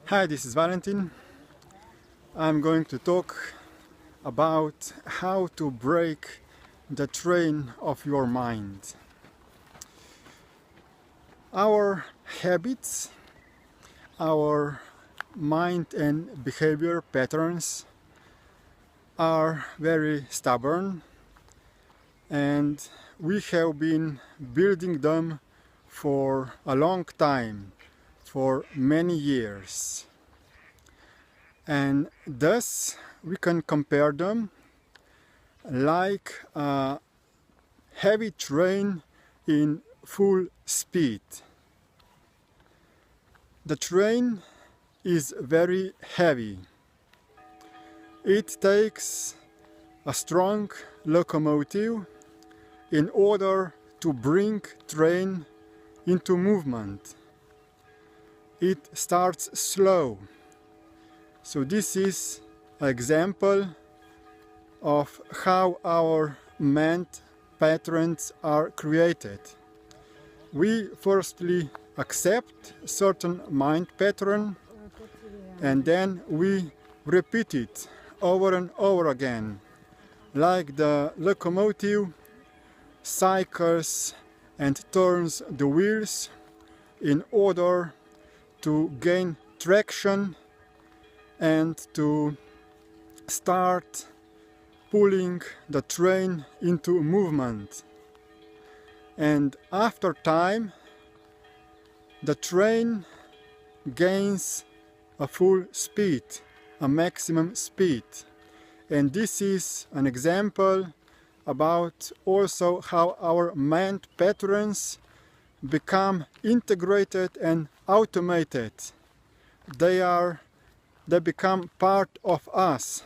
Hi, this is Valentin. I'm going to talk about how to break the train of your mind. Our habits, our mind and behavior patterns are very stubborn, and we have been building them for a long time, for many years. And thus we can compare them like a heavy train in full speed. The train is very heavy. It takes a strong locomotive in order to bring train into movement. It starts slow. So this is an example of how our mind patterns are created. We firstly accept certain mind pattern, and then we repeat it over and over again, like the locomotive cycles and turns the wheels in order to gain traction and to start pulling the train into movement. And after time, the train gains a full speed, a maximum speed. And this is an example about also how our mind patterns become integrated and automated. They become part of us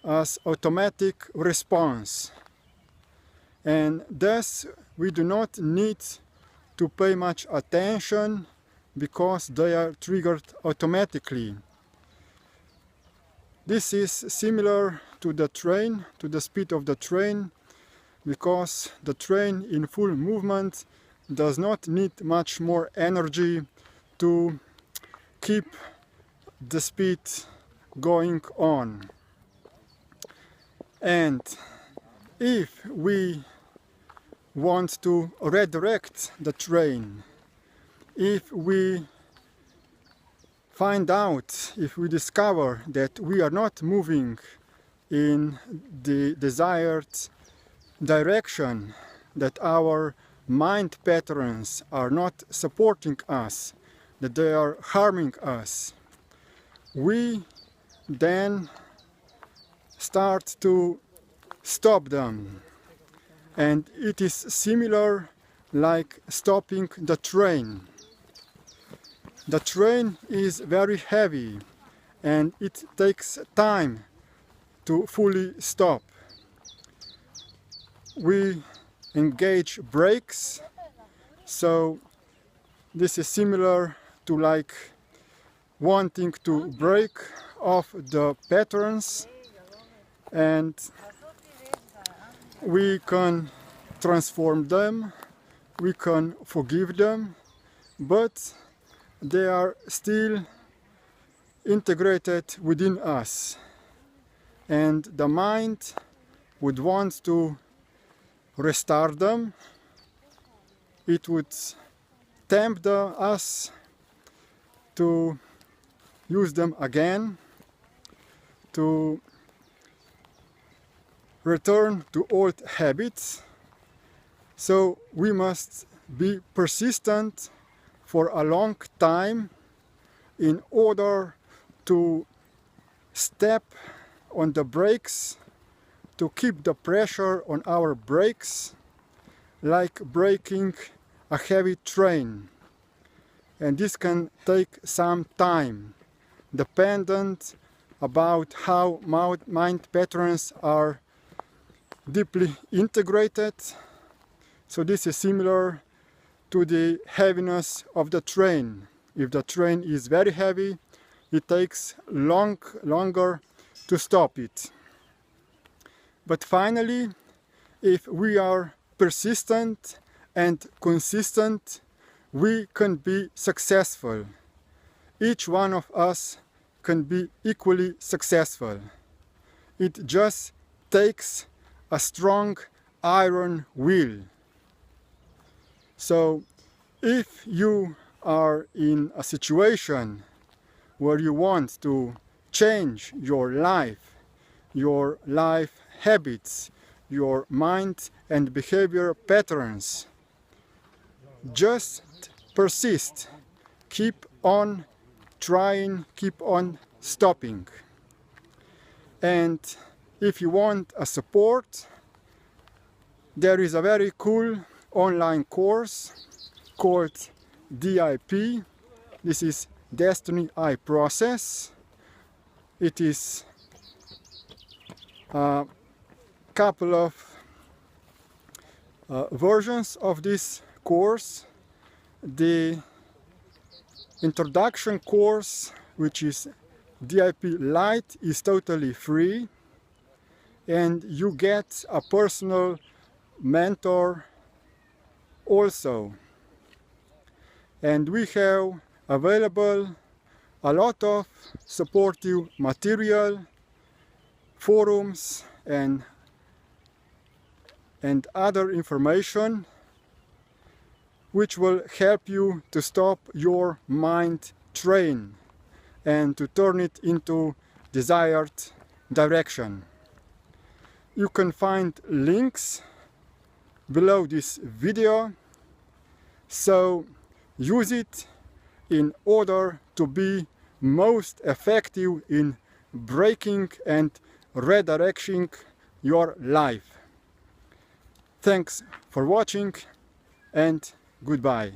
as automatic response. And thus we do not need to pay much attention because they are triggered automatically. This is similar to the train, to the speed of the train, because the train in full movement does not need much more energy to keep the speed going on. And if we want to redirect the train, if we find out, if we discover that we are not moving in the desired direction, that our mind patterns are not supporting us, that they are harming us, we then start to stop them. And it is similar like stopping the train. The train is very heavy and it takes time to fully stop. We engage brakes, so this is similar to like wanting to break off the patterns, and we can transform them, we can forgive them, but they are still integrated within us, and the mind would want to restart them. It would tempt us to use them again, to return to old habits. So we must be persistent for a long time in order to step on the brakes, to keep the pressure on our brakes, like braking a heavy train. And this can take some time, dependent about how mind patterns are deeply integrated. So this is similar to the heaviness of the train. If the train is very heavy, it takes longer to stop it. But finally, if we are persistent and consistent, we can be successful. each one of us can be equally successful. It just takes a strong iron will. So if you are in a situation where you want to change your life habits, your mind and behavior patterns, just persist. Keep on trying, keep on stopping. And if you want a support, there is a very cool online course called DIP. This is Desteni I Process. It is a couple of versions of this course. The introduction course, which is DIP Lite, is totally free, and you get a personal mentor also. And we have available a lot of supportive material, forums and other information which will help you to stop your mind train and to turn it into desired direction. You can find links below this video, so use it in order to be most effective in breaking and redirecting your life. Thanks for watching and goodbye.